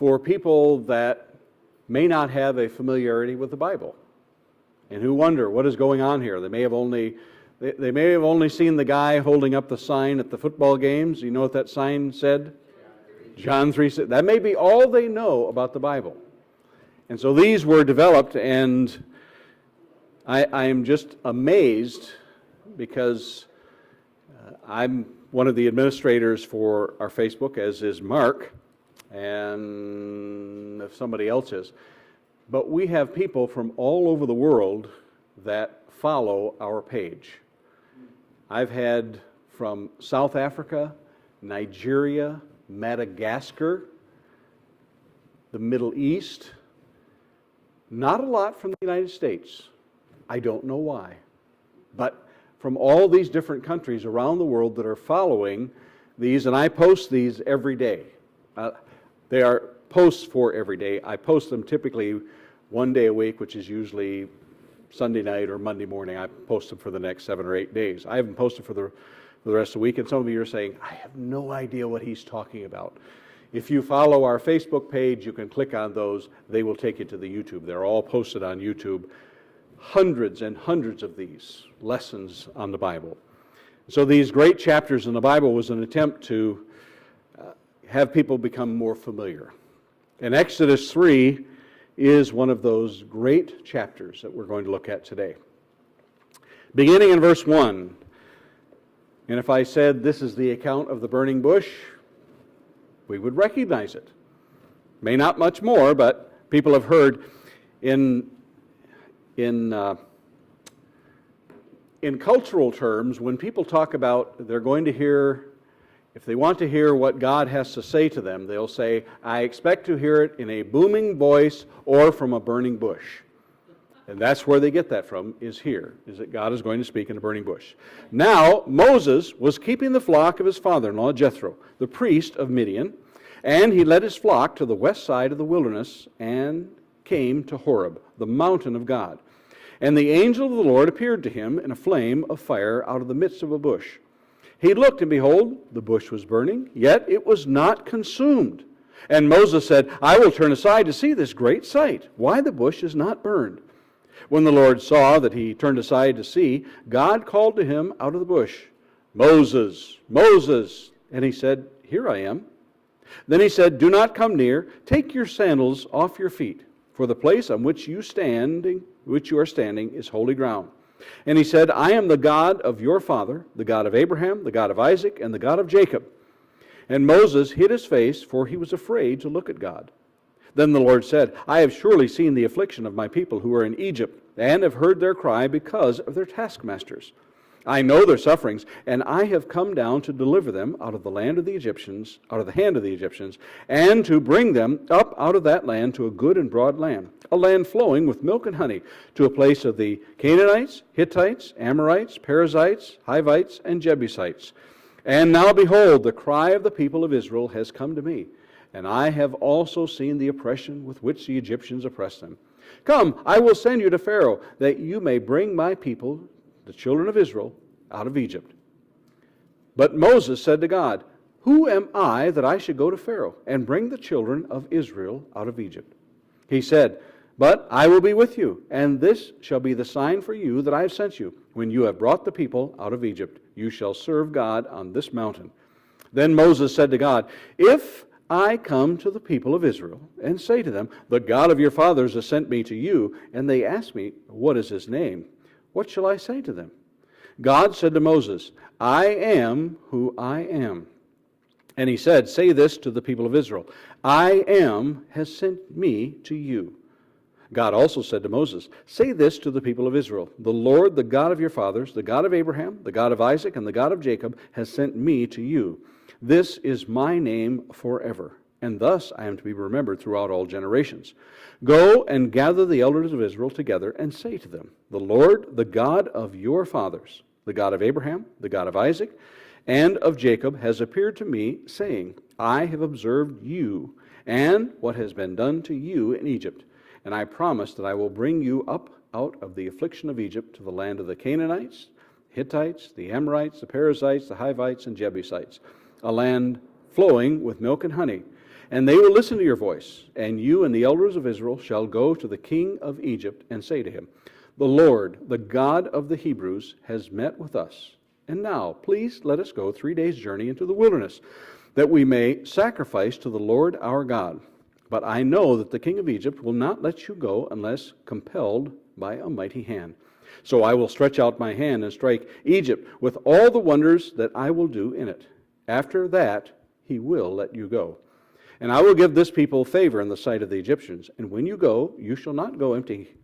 for people that may not have a familiarity with the Bible and who wonder what is going on here. They may have only seen the guy holding up the sign at the football games. You know what that sign said? John 3. That may be all they know about the Bible. And so these were developed, and I am just amazed because I'm one of the administrators for our Facebook, as is Mark, and if somebody else is. But we have people from all over the world that follow our page. I've had from South Africa, Nigeria, Madagascar, the Middle East, not a lot from the United States. I don't know why. But from all these different countries around the world that are following these, and I post these every day. They are posts for every day. I post them typically one day a week, which is usually Sunday night or Monday morning. I post them for the next 7 or 8 days. I haven't posted for the rest of the week, and some of you are saying, I have no idea what he's talking about. If you follow our Facebook page, you can click on those. They will take you to the YouTube. They're all posted on YouTube. Hundreds and hundreds of these lessons on the Bible. So these great chapters in the Bible was an attempt to have people become more familiar. And Exodus 3 is one of those great chapters that we're going to look at today. Beginning in verse 1, and if I said this is the account of the burning bush, we would recognize it. May not much more, but people have heard in cultural terms, when people talk about they're going to hear, if they want to hear what God has to say to them, they'll say, I expect to hear it in a booming voice or from a burning bush. And that's where they get that from, is that God is going to speak in a burning bush. Now, Moses was keeping the flock of his father-in-law, Jethro, the priest of Midian, and he led his flock to the west side of the wilderness and came to Horeb, the mountain of God. And the angel of the Lord appeared to him in a flame of fire out of the midst of a bush. He looked, and behold, the bush was burning, yet it was not consumed. And Moses said, I will turn aside to see this great sight, why the bush is not burned. When the Lord saw that he turned aside to see, God called to him out of the bush, Moses, Moses. And he said, Here I am. Then he said, Do not come near. Take your sandals off your feet, for the place on which you are standing is holy ground. And he said, I am the God of your father, the God of Abraham, the God of Isaac, and the God of Jacob. And Moses hid his face, for he was afraid to look at God. Then the Lord said, I have surely seen the affliction of my people who are in Egypt, and have heard their cry because of their taskmasters. I know their sufferings, and I have come down to deliver them out of the land of the Egyptians, out of the hand of the Egyptians, and to bring them up out of that land to a good and broad land, a land flowing with milk and honey, to a place of the Canaanites, Hittites, Amorites, Perizzites, Hivites, and Jebusites. And now behold, the cry of the people of Israel has come to me, and I have also seen the oppression with which the Egyptians oppress them. Come, I will send you to Pharaoh, that you may bring my people, the children of Israel, out of Egypt. But Moses said to God, Who am I that I should go to Pharaoh and bring the children of Israel out of Egypt? He said, But I will be with you, and this shall be the sign for you that I have sent you. When you have brought the people out of Egypt, you shall serve God on this mountain. Then Moses said to God, If I come to the people of Israel and say to them, The God of your fathers has sent me to you, and they ask me, What is his name? What shall I say to them? God said to Moses, I am who I am. And he said, Say this to the people of Israel, I am has sent me to you. God also said to Moses, Say this to the people of Israel, The Lord, the God of your fathers, the God of Abraham, the God of Isaac, and the God of Jacob, has sent me to you. This is my name forever, and thus I am to be remembered throughout all generations. Go and gather the elders of Israel together and say to them, The Lord, the God of your fathers, the God of Abraham, the God of Isaac, and of Jacob, has appeared to me, saying, I have observed you, and what has been done to you in Egypt. And I promise that I will bring you up out of the affliction of Egypt to the land of the Canaanites, Hittites, the Amorites, the Perizzites, the Hivites, and Jebusites, a land flowing with milk and honey. and they will listen to your voice. And you and the elders of Israel shall go to the king of Egypt and say to him, the Lord, the God of the Hebrews, has met with us. And now, please let us go 3 days' journey into the wilderness, that we may sacrifice to the Lord our God. But I know that the king of Egypt will not let you go unless compelled by a mighty hand. So I will stretch out my hand and strike Egypt with all the wonders that I will do in it. After that, he will let you go. And I will give this people favor in the sight of the Egyptians. And when you go, you shall not go empty.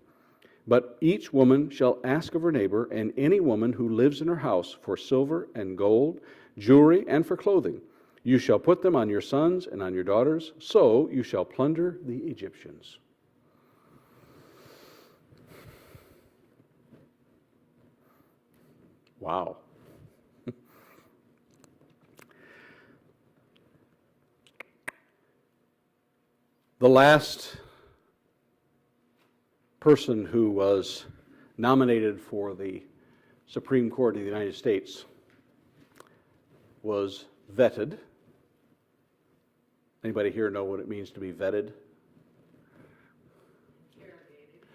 But each woman shall ask of her neighbor and any woman who lives in her house for silver and gold, jewelry, and for clothing. You shall put them on your sons and on your daughters, so you shall plunder the Egyptians. Wow. The last person who was nominated for the Supreme Court of the United States was vetted. Anybody here know what it means to be vetted?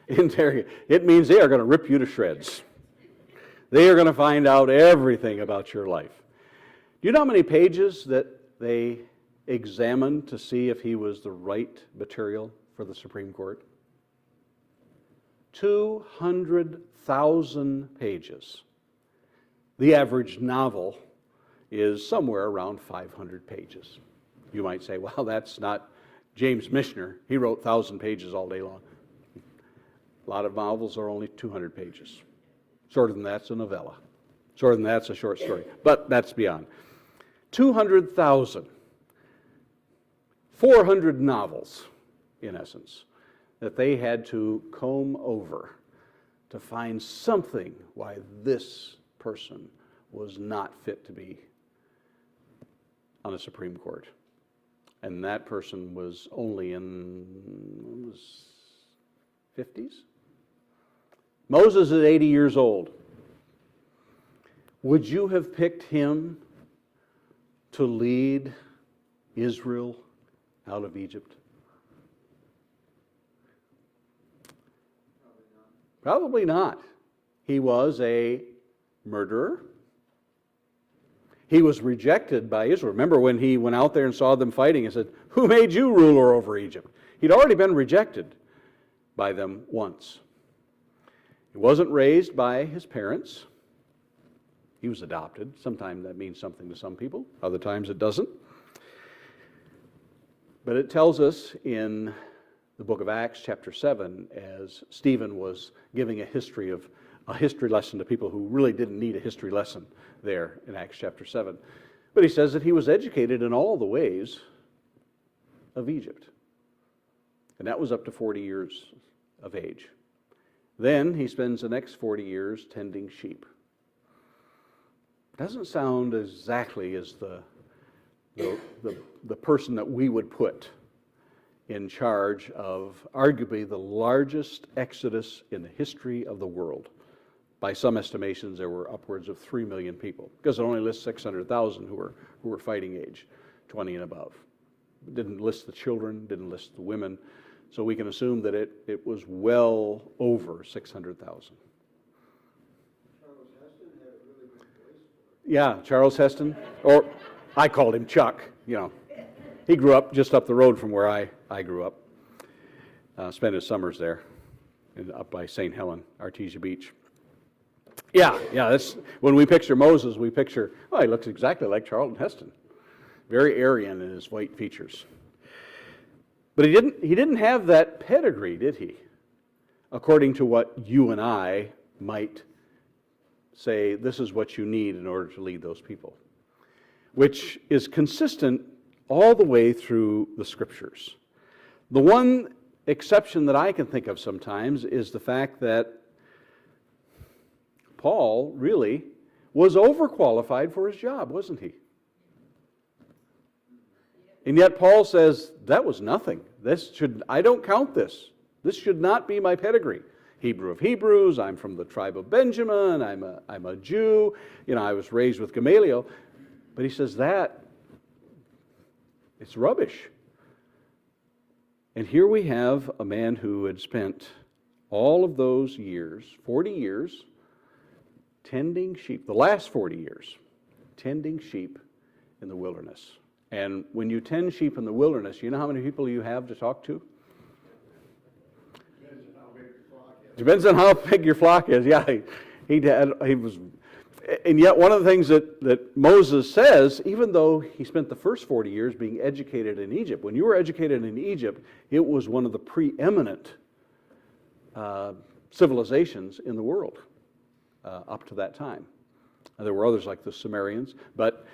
Interrogated. It means they are going to rip you to shreds. They are going to find out everything about your life. Do you know how many pages that they examined to see if he was the right material for the Supreme Court? 200,000 pages. The average novel is somewhere around 500 pages. You might say, well, that's not James Michener. He wrote 1,000 pages all day long. A lot of novels are only 200 pages. Shorter than that's a novella. Shorter than that's a short story. But that's beyond. 200,000. 400 novels, in essence, that they had to comb over to find something why this person was not fit to be on a Supreme Court. And that person was only in his 50s. Moses is 80 years old. Would you have picked him to lead Israel out of Egypt? Probably not. He was a murderer. He was rejected by Israel. Remember when he went out there and saw them fighting and said, "Who made you ruler over Egypt?" He'd already been rejected by them once. He wasn't raised by his parents. He was adopted. Sometimes that means something to some people. Other times it doesn't. But it tells us in the book of Acts, chapter 7, as Stephen was giving a history lesson to people who really didn't need a history lesson there in Acts chapter 7. But he says that he was educated in all the ways of Egypt. And that was up to 40 years of age. Then he spends the next 40 years tending sheep. Doesn't sound exactly as the person that we would put in charge of arguably the largest exodus in the history of the world. By some estimations, there were upwards of 3 million people, because it only lists 600,000 who were fighting age, 20 and above. It didn't list the children, didn't list the women, so we can assume that it was well over 600,000. Charles Heston had a really good voice for it. Yeah, Charles Heston, or I called him Chuck, you know. He grew up just up the road from where I grew up. Spent his summers there, up by St. Helen, Artesia Beach. Yeah, that's when we picture Moses, we picture, oh, he looks exactly like Charlton Heston. Very Aryan in his white features. But he didn't have that pedigree, did he? According to what you and I might say, this is what you need in order to lead those people. Which is consistent all the way through the Scriptures. The one exception that I can think of sometimes is the fact that Paul really was overqualified for his job, wasn't he? And yet Paul says, that was nothing. I don't count this. This should not be my pedigree. Hebrew of Hebrews, I'm from the tribe of Benjamin, I'm a Jew, I was raised with Gamaliel. But he says it's rubbish. And here we have a man who had spent all of those years, 40 years, tending sheep, the last 40 years, tending sheep in the wilderness. And when you tend sheep in the wilderness, you know how many people you have to talk to? Depends on how big your flock is. Yeah, he was, and yet one of the things that Moses says, even though he spent the first 40 years being educated in Egypt, when you were educated in Egypt, it was one of the preeminent civilizations in the world up to that time. There were others like the Sumerians, but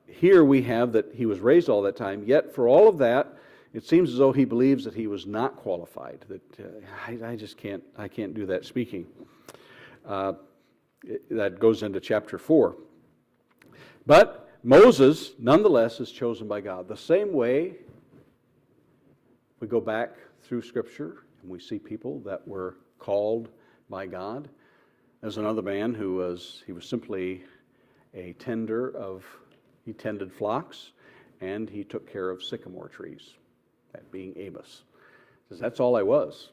here we have that he was raised all that time, yet for all of that, it seems as though he believes that he was not qualified, that I can't do that speaking. That goes into chapter 4. But Moses, nonetheless, is chosen by God. The same way we go back through Scripture and we see people that were called by God. There's another man he was simply a he tended flocks and he took care of sycamore trees, that being Amos. Says, that's all I was.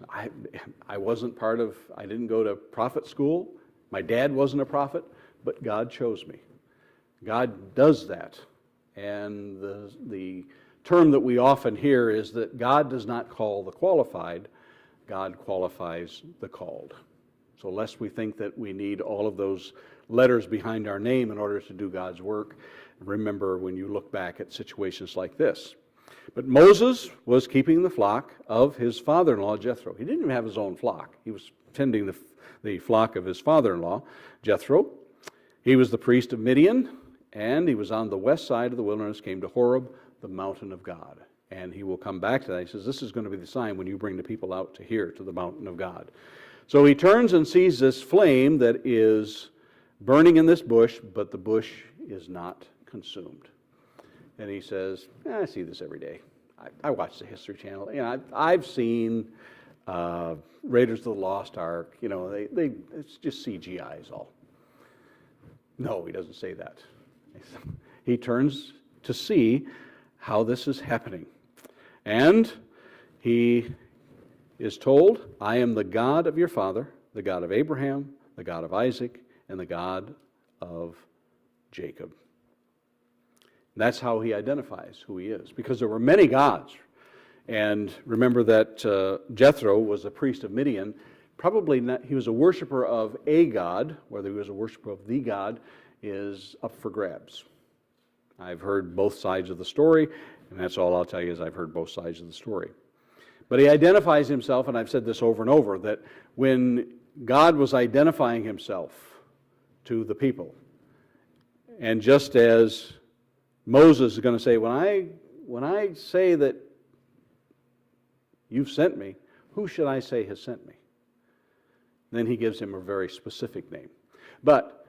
I wasn't I didn't go to prophet school. My dad wasn't a prophet, but God chose me. God does that. And the term that we often hear is that God does not call the qualified, God qualifies the called. So lest we think that we need all of those letters behind our name in order to do God's work, remember when you look back at situations like this. But Moses was keeping the flock of his father-in-law, Jethro. He didn't even have his own flock. He was tending the flock of his father-in-law, Jethro. He was the priest of Midian, and he was on the west side of the wilderness, came to Horeb, the mountain of God. And he will come back to that. He says, this is going to be the sign when you bring the people out to here, to the mountain of God. So he turns and sees this flame that is burning in this bush, but the bush is not consumed. And he says, I see this every day. I watch the History Channel. You know, I've seen Raiders of the Lost Ark. You know, it's just CGI is all. No, he doesn't say that. He turns to see how this is happening. And he is told, I am the God of your father, the God of Abraham, the God of Isaac, and the God of Jacob. That's how he identifies who he is, because there were many gods. And remember that Jethro was a priest of Midian. Probably not, he was a worshiper of a god. Whether he was a worshiper of the god is up for grabs. I've heard both sides of the story, and that's all I'll tell you is I've heard both sides of the story. But he identifies himself, and I've said this over and over, that when God was identifying himself to the people, and just as Moses is going to say, when I say that you've sent me, who should I say has sent me? Then he gives him a very specific name. But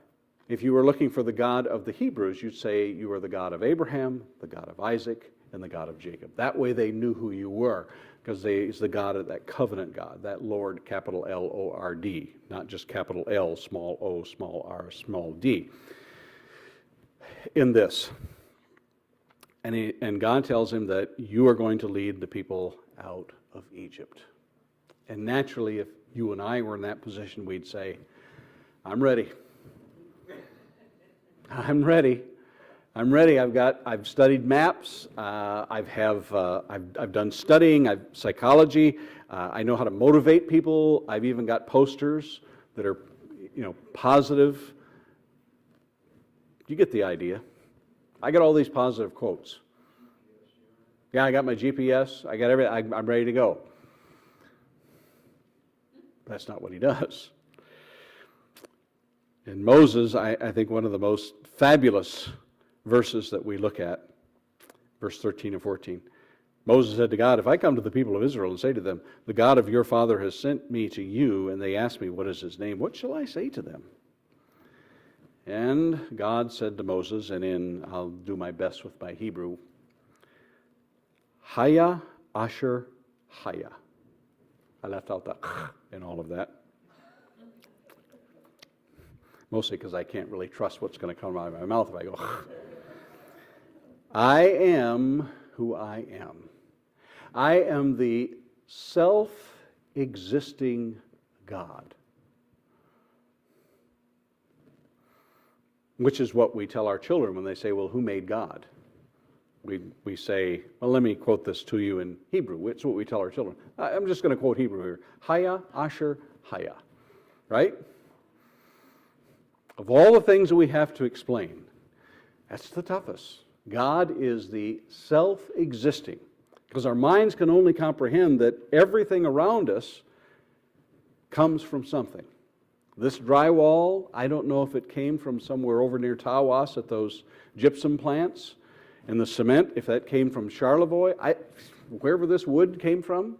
if you were looking for the God of the Hebrews, you'd say you are the God of Abraham, the God of Isaac, and the God of Jacob. That way they knew who you were, because he's the God of that covenant God, that Lord, capital L-O-R-D, not just capital L, small o, small r, small d. In this. And God tells him that you are going to lead the people out of Egypt. And naturally, if you and I were in that position, we'd say, I'm ready. I'm ready. I'm ready. I've studied maps. I've done studying. Psychology. I know how to motivate people. I've even got posters that are, positive. You get the idea. I got all these positive quotes. Yeah, I got my GPS. I got everything. I'm ready to go. That's not what he does. And Moses, I think one of the most fabulous verses that we look at, verse 13 and 14. Moses said to God, if I come to the people of Israel and say to them, the God of your father has sent me to you, and they ask me, what is his name? What shall I say to them? And God said to Moses, and I'll do my best with my Hebrew, Haya Asher Haya. I left out the in all of that. Mostly because I can't really trust what's going to come out of my mouth if I go, I am who I am. I am the self-existing God. Which is what we tell our children when they say, well, who made God? We say, well, let me quote this to you in Hebrew. It's what we tell our children. I'm just going to quote Hebrew here. Haya, Asher, Haya. Right? Of all the things that we have to explain, that's the toughest. God is the self-existing. Because our minds can only comprehend that everything around us comes from something. This drywall, I don't know if it came from somewhere over near Tawas at those gypsum plants. And the cement, if that came from Charlevoix, wherever this wood came from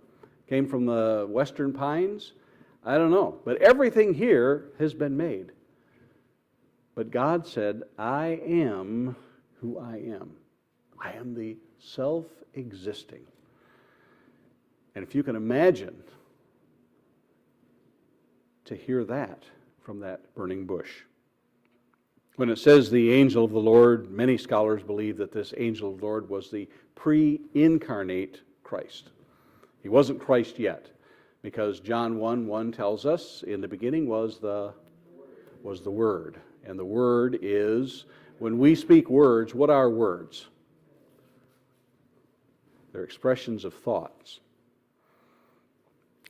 the western pines, I don't know. But everything here has been made. But God said, I am who I am. I am the self-existing. And if you can imagine to hear that from that burning bush. When it says the angel of the Lord, many scholars believe that this angel of the Lord was the pre-incarnate Christ. He wasn't Christ yet, because John 1:1 tells us, in the beginning was the Word. And the Word is, when we speak words, what are words? They're expressions of thoughts.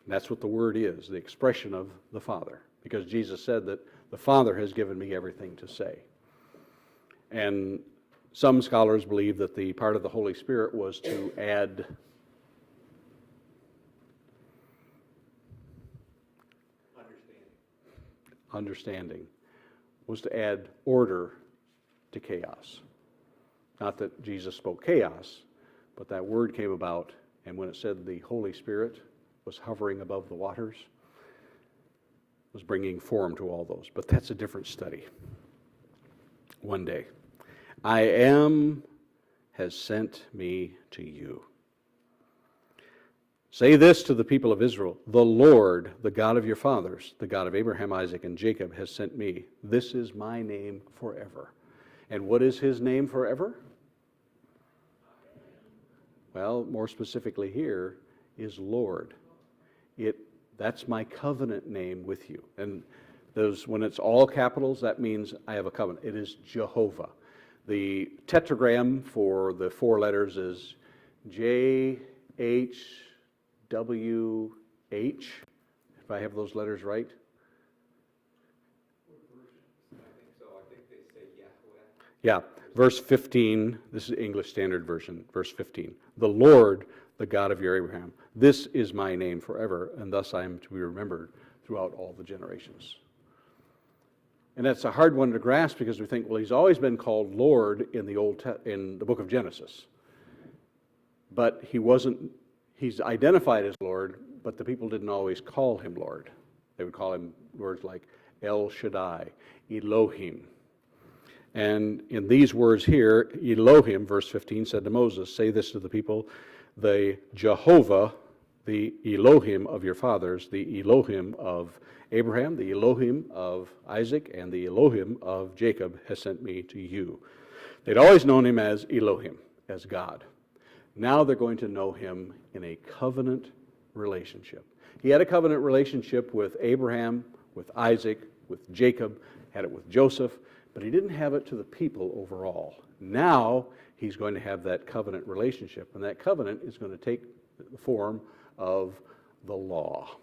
That's what the Word is, the expression of the Father. Because Jesus said that the Father has given me everything to say. And some scholars believe that the part of the Holy Spirit was to add understanding, was to add order to chaos. Not that Jesus spoke chaos, but that word came about, and when it said the Holy Spirit was hovering above the waters, was bringing form to all those. But that's a different study. One day. I am has sent me to you. Say this to the people of Israel, the Lord, the God of your fathers, the God of Abraham, Isaac, and Jacob, has sent me. This is my name forever. And what is his name forever? Well, more specifically here is Lord. That's my covenant name with you. And when it's all capitals, that means I have a covenant. It is Jehovah. The tetragram for the four letters is JHWH, if I have those letters right. Yeah, verse 15, this is English Standard Version, verse 15. The Lord, the God of your Abraham, this is my name forever, and thus I am to be remembered throughout all the generations. And that's a hard one to grasp because we think, well, he's always been called Lord in the book of Genesis. But he's identified as Lord, but the people didn't always call him Lord. They would call him words like El Shaddai, Elohim. And in these words here, Elohim, verse 15, said to Moses, say this to the people, the Jehovah, the Elohim of your fathers, the Elohim of Abraham, the Elohim of Isaac, and the Elohim of Jacob has sent me to you. They'd always known him as Elohim, as God. Now they're going to know him in a covenant relationship. He had a covenant relationship with Abraham, with Isaac, with Jacob, had it with Joseph, but he didn't have it to the people overall. Now he's going to have that covenant relationship, and that covenant is going to take the form of the law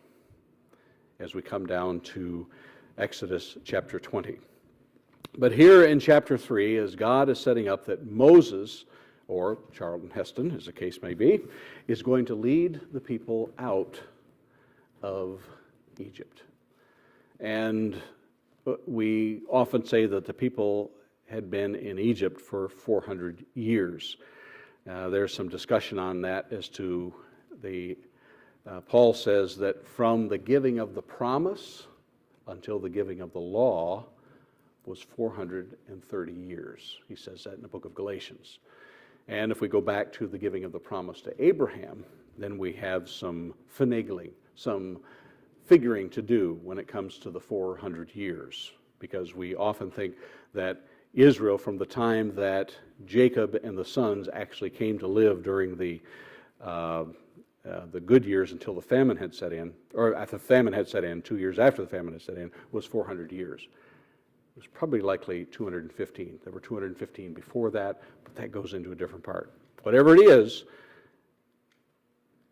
as we come down to Exodus chapter 20. But here in chapter 3, as God is setting up that Moses, or Charlton Heston, as the case may be, is going to lead the people out of Egypt. And we often say that the people had been in Egypt for 400 years. There's some discussion on that as to Paul says that from the giving of the promise until the giving of the law was 430 years. He says that in the book of Galatians. And if we go back to the giving of the promise to Abraham, then we have some finagling, some figuring to do when it comes to the 400 years. Because we often think that Israel, from the time that Jacob and the sons actually came to live during the the good years until the famine had set in, or after the famine had set in, 2 years after the famine had set in, was 400 years. It was probably likely 215. There were 215 before that, but that goes into a different part. Whatever it is,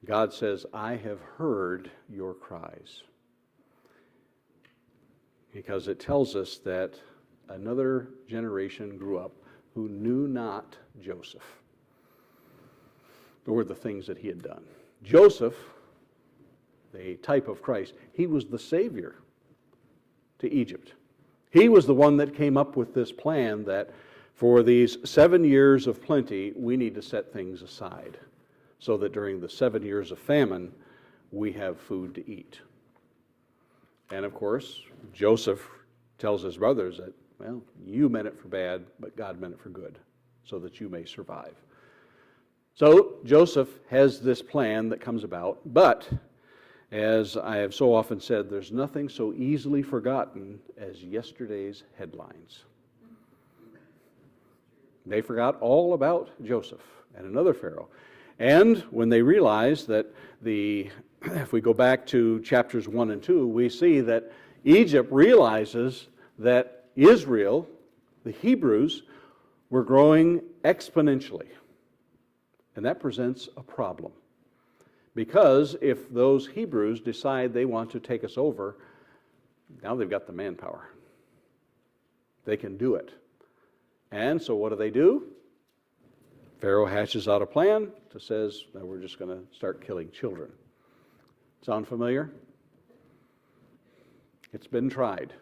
God says, I have heard your cries. Because it tells us that another generation grew up who knew not Joseph, or the things that he had done. Joseph, the type of Christ, he was the Savior to Egypt. He was the one that came up with this plan that for these 7 years of plenty, we need to set things aside so that during the 7 years of famine, we have food to eat. And of course, Joseph tells his brothers that, well, you meant it for bad, but God meant it for good, so that you may survive. So Joseph has this plan that comes about, but as I have so often said, there's nothing so easily forgotten as yesterday's headlines. They forgot all about Joseph and another Pharaoh. And when they realized that if we go back to chapters 1 and 2, we see that Egypt realizes that Israel, the Hebrews, were growing exponentially. And that presents a problem. Because if those Hebrews decide they want to take us over, now they've got the manpower. They can do it. And so what do? Pharaoh hatches out a plan that says that we're just going to start killing children. Sound familiar? It's been tried.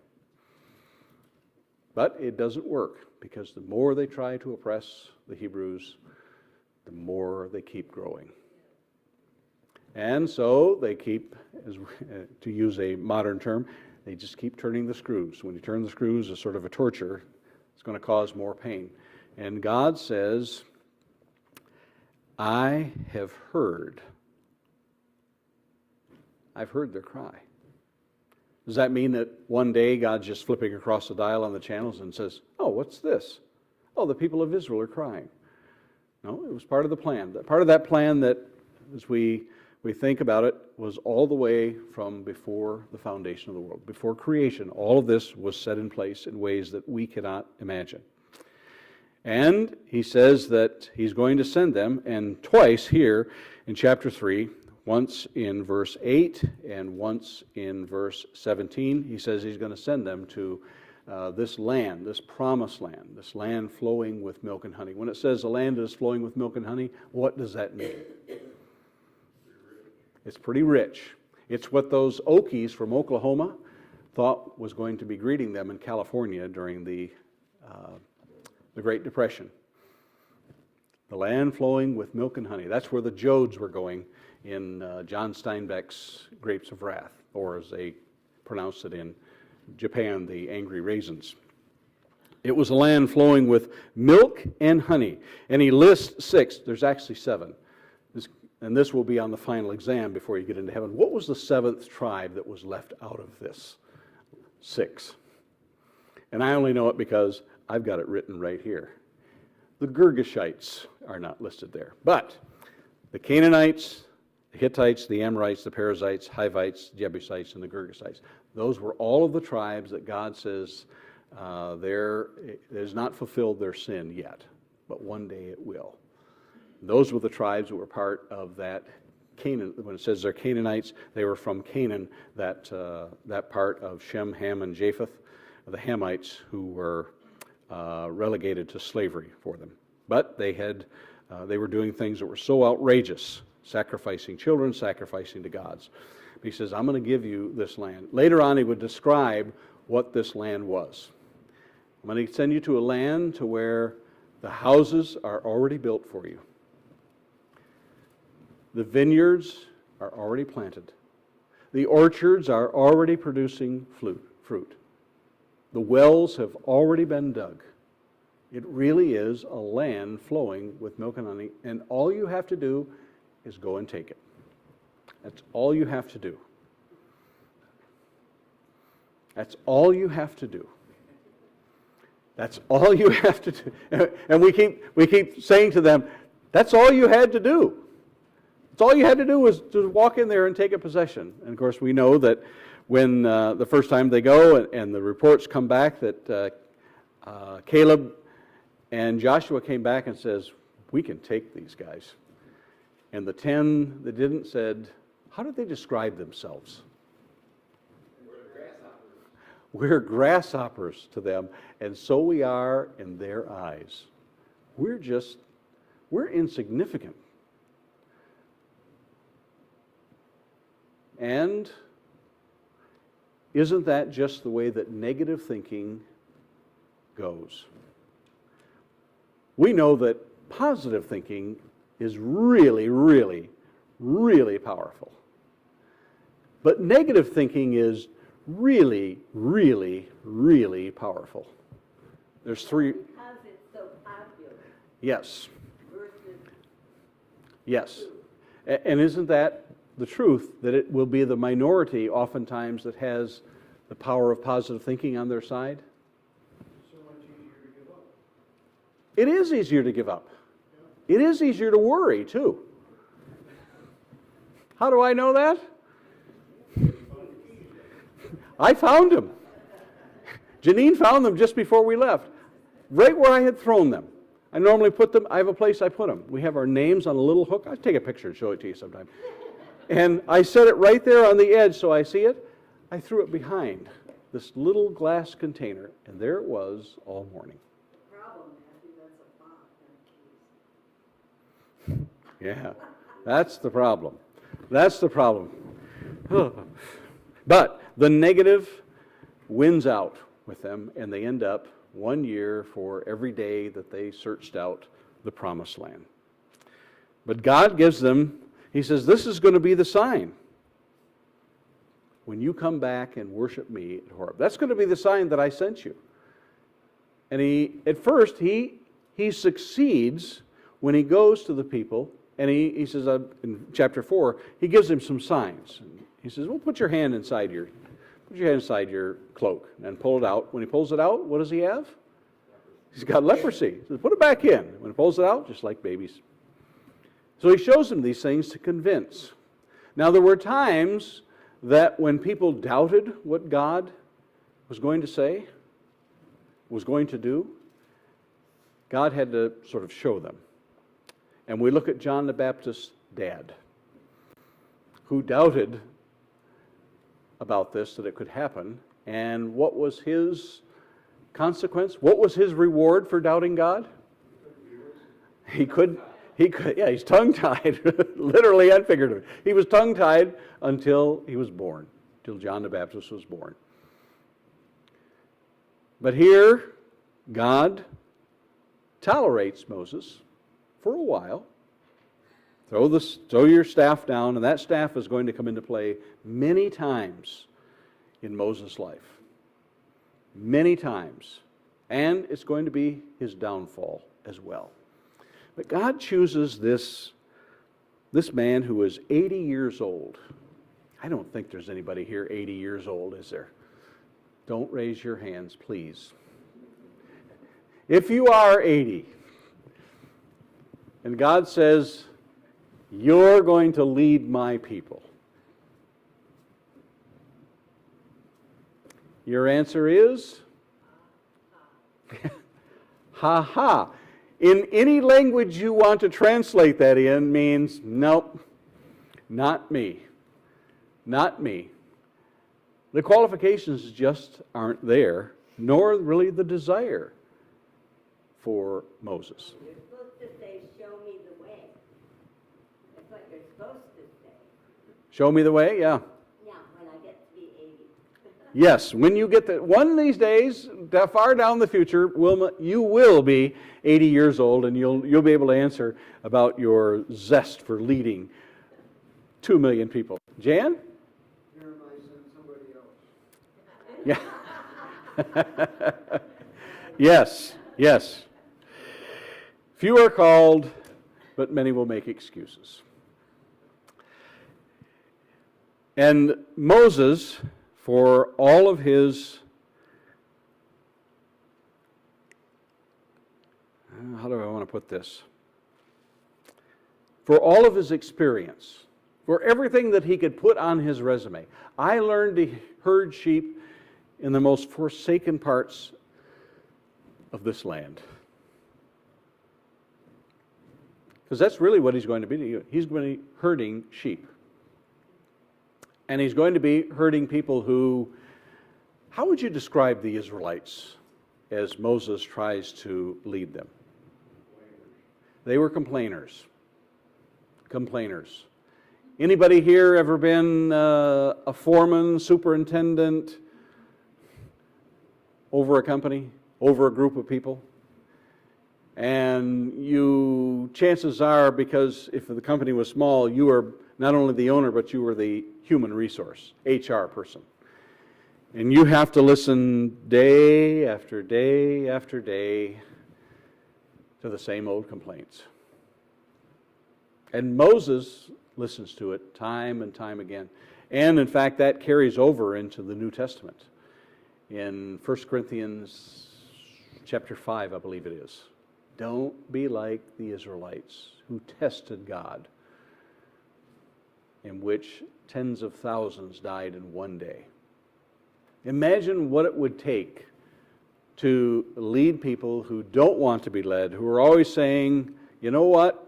But it doesn't work, because the more they try to oppress the Hebrews, the more they keep growing. And so they keep, to use a modern term, they just keep turning the screws. When you turn the screws, it's sort of a torture. It's going to cause more pain. And God says, I have heard. I've heard their cry. Does that mean that one day God's just flipping across the dial on the channels and says, oh, what's this? Oh, the people of Israel are crying. No, it was part of the plan. Part of that plan that, as we think about it, was all the way from before the foundation of the world. Before creation, all of this was set in place in ways that we cannot imagine. And he says that he's going to send them, and twice here in chapter 3, once in verse 8 and once in verse 17, he says he's going to send them to this land, this promised land, this land flowing with milk and honey. When it says the land is flowing with milk and honey, what does that mean? It's pretty rich. It's what those Okies from Oklahoma thought was going to be greeting them in California during the Great Depression. The land flowing with milk and honey. That's where the Jodes were going in John Steinbeck's Grapes of Wrath, or as they pronounced it in Japan, the Angry Raisins. It was a land flowing with milk and honey. And he lists 6. There's actually 7. And this will be on the final exam before you get into heaven. What was the 7th tribe that was left out of this? 6. And I only know it because I've got it written right here. The Girgashites are not listed there. But the Canaanites, the Hittites, the Amorites, the Perizzites, Hivites, Jebusites, and the Girgashites. Those were all of the tribes that God says it has not fulfilled their sin yet, but one day it will. Those were the tribes that were part of that Canaan. When it says they're Canaanites, they were from Canaan, that part of Shem, Ham, and Japheth, the Hamites, who were relegated to slavery for them. But they were doing things that were so outrageous, sacrificing children, sacrificing to gods. He says, I'm going to give you this land. Later on, he would describe what this land was. I'm going to send you to a land to where the houses are already built for you. The vineyards are already planted. The orchards are already producing fruit. The wells have already been dug. It really is a land flowing with milk and honey, and all you have to do is go and take it. That's all you have to do. That's all you have to do. That's all you have to do. And we keep saying to them, that's all you had to do. That's all you had to do was to walk in there and take a possession. And of course, we know that when the first time they go and the reports come back that Caleb and Joshua came back and says, we can take these guys. And the 10 that didn't said, how did they describe themselves? We're grasshoppers to them, and so we are in their eyes. We're insignificant. And isn't that just the way that negative thinking goes? We know that positive thinking is really, really, really powerful. But negative thinking is really, really, really powerful. There's three. Because it's so popular Yes. versus Yes. And isn't that the truth, that it will be the minority oftentimes that has the power of positive thinking on their side? So much easier to give up. It is easier to give up. It is easier to worry, too. How do I know that? I found them. Janine found them just before we left, right where I had thrown them. I normally put them, I have a place I put them. We have our names on a little hook. I'll take a picture and show it to you sometime. And I set it right there on the edge so I see it. I threw it behind this little glass container, and there it was all morning. problem, Matthew, that's a bot, not a case. Yeah, that's the problem. That's the problem. But the negative wins out with them, and they end up 1 year for every day that they searched out the promised land. But God gives them, He says, this is going to be the sign. When you come back and worship me at Horeb. That's going to be the sign that I sent you. And at first, he succeeds when he goes to the people, and he says in chapter 4, he gives them some signs. He says, well, put your hand inside your cloak and pull it out. When he pulls it out, what does he have? He's got leprosy. He says, put it back in. When he pulls it out, just like babies. So he shows them these things to convince. Now, there were times that when people doubted what God was going to say, was going to do, God had to sort of show them. And we look at John the Baptist's dad, who doubted about this, that it could happen. And what was his consequence? What was his reward for doubting God? He's tongue-tied, literally and figuratively. He was tongue-tied until he was born, till John the Baptist was born. But here, God tolerates Moses for a while. Throw your staff down, and that staff is going to come into play many times in Moses' life. Many times. And it's going to be his downfall as well. But God chooses this man who is 80 years old. I don't think there's anybody here 80 years old, is there? Don't raise your hands, please. If you are 80, and God says, you're going to lead my people, your answer is? Ha ha. In any language you want to translate that in means, nope, not me. Not me. The qualifications just aren't there, nor really the desire for Moses. You're supposed to say, show me the way. That's what you're supposed to say. Show me the way, yeah. Yeah, when I get to be 80. Yes, when you get to, one of these days, far down the future, Wilma, you will be 80 years old, and you'll be able to answer about your zest for leading 2 million people. Jan? Jeremiah sent somebody else. Yeah. Yes, yes. Few are called, but many will make excuses. And Moses, for all of his, how do I want to put this? for all of his experience, for everything that he could put on his resume. I learned to herd sheep in the most forsaken parts of this land. Because that's really what he's going to be. He's going to be herding sheep. And he's going to be herding people who, how would you describe the Israelites as Moses tries to lead them? They were complainers. Complainers. Anybody here ever been a foreman, superintendent over a company, over a group of people? And you, chances are, because if the company was small, you were not only the owner, but you were the human resource, HR person. And you have to listen day after day after day to the same old complaints. And Moses listens to it time and time again. And in fact, that carries over into the New Testament. In 1 Corinthians chapter 5, I believe it is. Don't be like the Israelites who tested God, in which tens of thousands died in one day. Imagine what it would take to lead people who don't want to be led, who are always saying, you know what?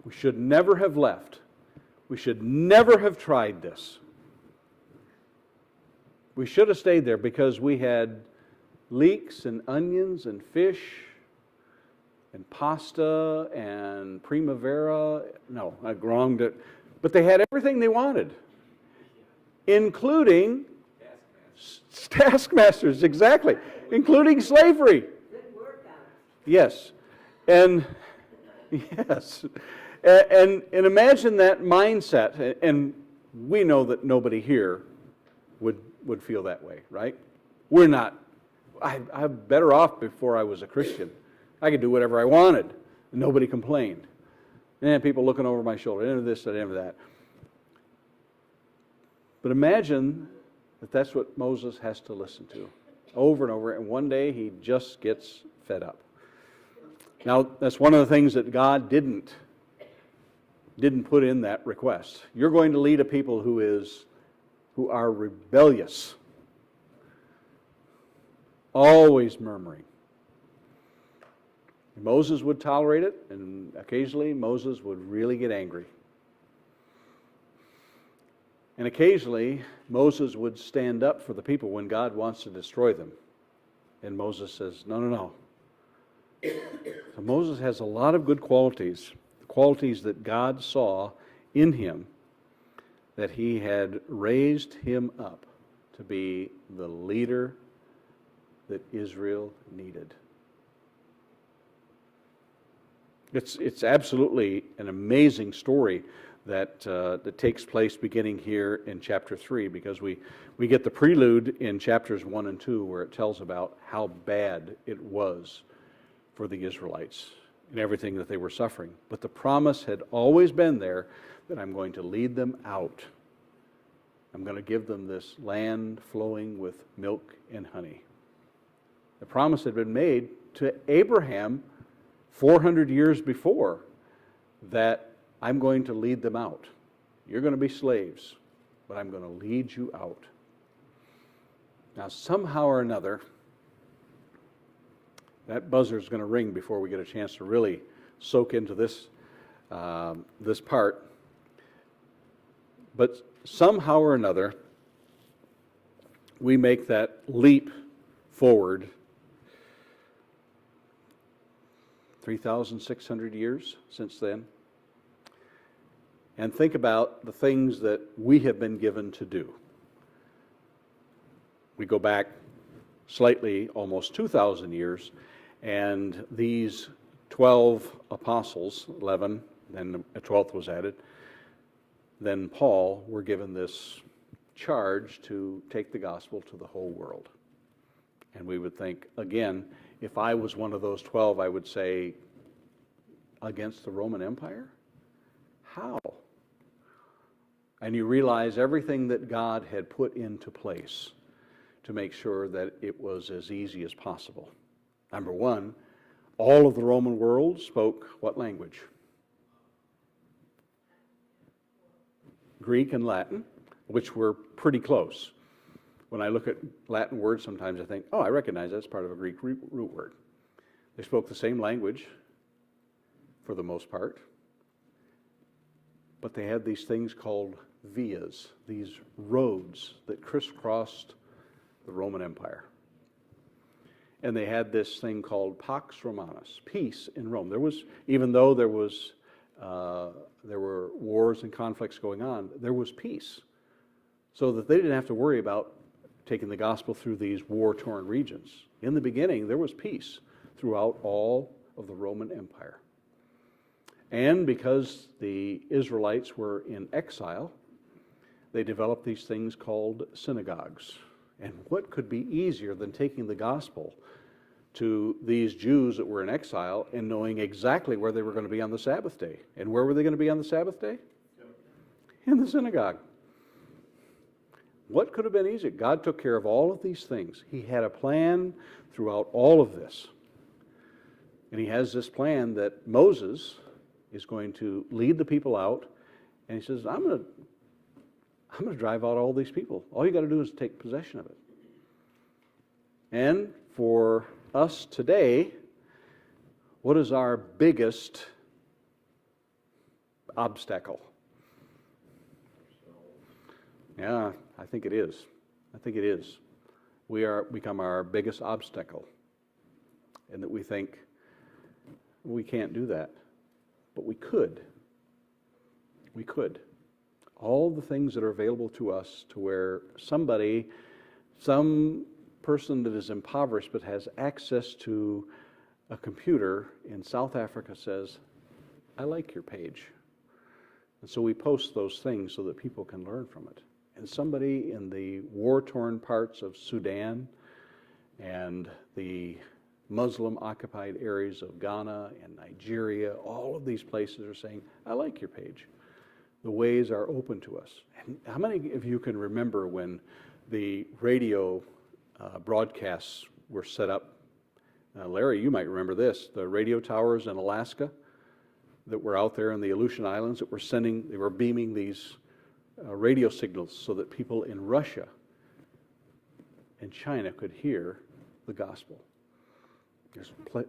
We should never have left. We should never have tried this. We should have stayed there because we had leeks and onions and fish and pasta and primavera. No, I wronged it. But they had everything they wanted, including taskmasters, exactly, including slavery. Good workout. Yes. And yes. And imagine that mindset, and we know that nobody here would feel that way, right? We're not. I'm better off before I was a Christian. I could do whatever I wanted, and nobody complained. And people looking over my shoulder, into this, and into that. But imagine that that's what Moses has to listen to over and over, and one day he just gets fed up. Now, that's one of the things that God didn't put in that request. You're going to lead a people who are rebellious, always murmuring. Moses would tolerate it, and occasionally Moses would really get angry. And occasionally Moses would stand up for the people when God wants to destroy them. And Moses says, no, no, no. So Moses has a lot of good qualities, the qualities that God saw in him, that he had raised him up to be the leader that Israel needed. It's absolutely an amazing story that takes place beginning here in chapter 3, because we get the prelude in chapters 1 and 2 where it tells about how bad it was for the Israelites and everything that they were suffering. But the promise had always been there that I'm going to lead them out. I'm going to give them this land flowing with milk and honey. The promise had been made to Abraham 400 years before, that I'm going to lead them out. You're going to be slaves, but I'm going to lead you out. Now, somehow or another, that buzzer is going to ring before we get a chance to really soak into this part. But somehow or another, we make that leap forward 3,600 years since then, and think about the things that we have been given to do. We go back slightly, almost 2,000 years, and these 12 apostles, 11, then a 12th was added, then Paul were given this charge to take the gospel to the whole world. And we would think, again, if I was one of those 12, I would say, against the Roman Empire? How? And you realize everything that God had put into place to make sure that it was as easy as possible. Number one, All of the Roman world spoke what language? Greek and Latin, which were pretty close. When I look at Latin words, sometimes I think, oh, I recognize that's part of a Greek root word. They spoke the same language for the most part, but they had these things called vias, these roads that crisscrossed the Roman Empire. And they had this thing called Pax Romanus, peace in Rome. There was, even though there were wars and conflicts going on, there was peace, so that they didn't have to worry about taking the gospel through these war-torn regions. In the beginning, there was peace throughout all of the Roman Empire. And because the Israelites were in exile, they developed these things called synagogues. And what could be easier than taking the gospel to these Jews that were in exile and knowing exactly where they were going to be on the Sabbath day? And where were they going to be on the Sabbath day? In the synagogue. What could have been easier? God took care of all of these things. He had a plan throughout all of this. And he has this plan that Moses is going to lead the people out, and he says, I'm going to drive out all these people. All you got to do is take possession of it. And for us today, what is our biggest obstacle? Yeah, I think it is. I think it is. We become our biggest obstacle, and that we think we can't do that. But we could. We could. All the things that are available to us, to where some person that is impoverished but has access to a computer in South Africa says, I like your page. And so we post those things so that people can learn from it. And somebody in the war-torn parts of Sudan and the Muslim-occupied areas of Ghana and Nigeria, all of these places are saying, I like your page. The ways are open to us. And how many of you can remember when the radio broadcasts were set up? Larry, you might remember this, the radio towers in Alaska that were out there in the Aleutian Islands that were beaming these radio signals so that people in Russia and China could hear the gospel.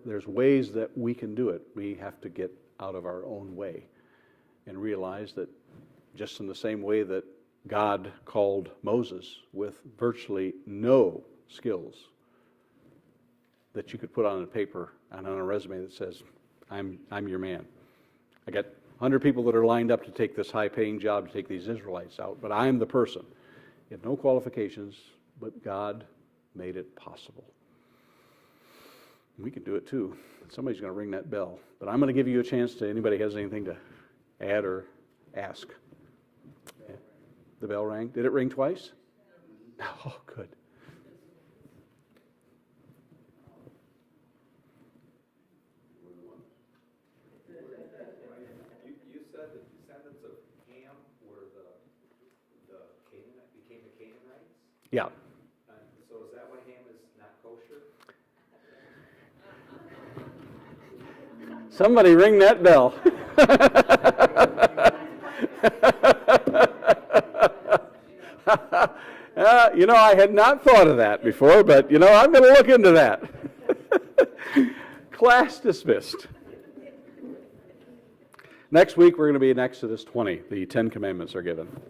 There's ways that we can do it. We have to get out of our own way and realize that just in the same way that God called Moses with virtually no skills that you could put on a paper and on a resume that says, I'm your man. I got 100 people that are lined up to take this high-paying job to take these Israelites out, but I'm the person. You have no qualifications, but God made it possible. We can do it too. Somebody's going to ring that bell. But I'm going to give you a chance to, anybody has anything to add or ask? The bell rang. Did it ring twice? Oh, good. You said the descendants of Ham were the Canaanite, became the Canaanites? Yeah. So is that why ham is not kosher? Somebody ring that bell. I had not thought of that before, but, I'm going to look into that. Class dismissed. Next week, we're going to be in Exodus 20. The 10 Commandments are given.